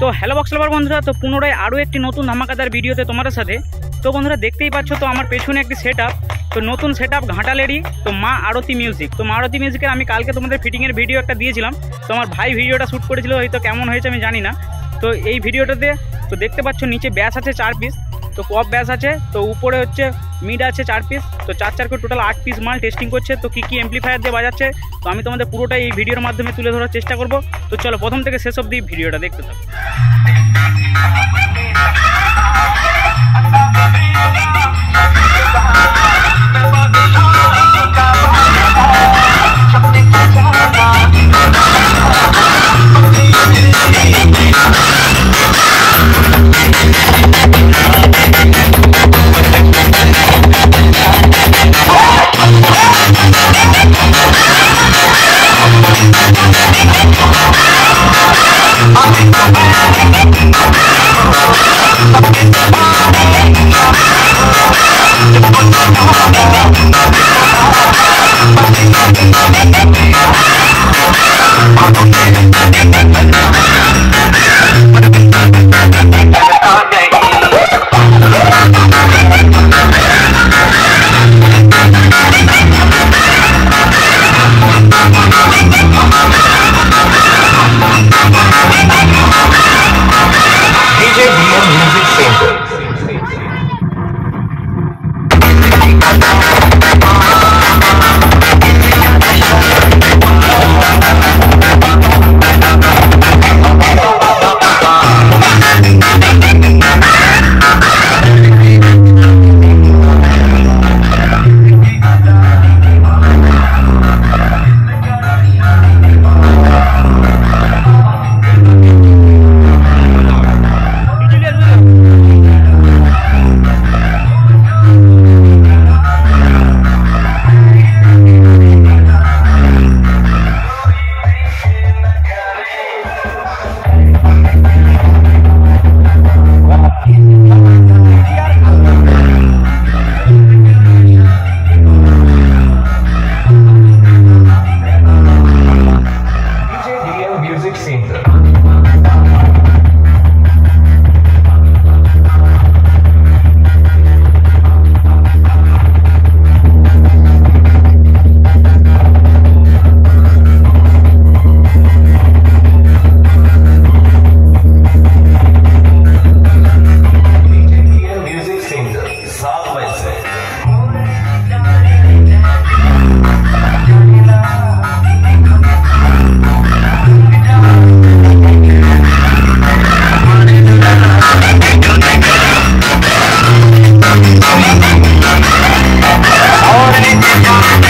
তো hello box লাভার বন্ধুরা, তো পুনরায় আরও একটি নতুন ধামাকাদার ভিডিওতে তোমাদের সাথে। তো বন্ধুরা দেখতেই পাচ্ছ, তো আমার পেছনে একটি সেট আপ, তো নতুন সেট আপ ঘাটালেরই, তো মা আরতি মিউজিক। তো মা আরতি মিউজিকের আমি কালকে তোমাদের ফিটিংয়ের ভিডিও একটা দিয়েছিলাম, তো আমার ভাই ভিডিওটা শ্যুট করেছিল, হয়তো কেমন হয়েছে আমি জানি না। তো এই ভিডিওটাতে তো দেখতে পাচ্ছ নিচে ব্যাস আছে 4 পিস, তো পপ ব্যাস আছে, তো উপরে হচ্ছে মিড আছে 4 পিস, তো 4 করে টোটাল 8 পিস মাল টেস্টিং করছে। তো কী এমপ্লিফায়ার দিয়ে বাজাচ্ছে, তো আমি তোমাদের পুরোটাই এই ভিডিওর মাধ্যমে তুলে ধরার চেষ্টা করব। তো চলো প্রথম থেকে শেষ অবধি ভিডিওটা দেখতে থাকো। और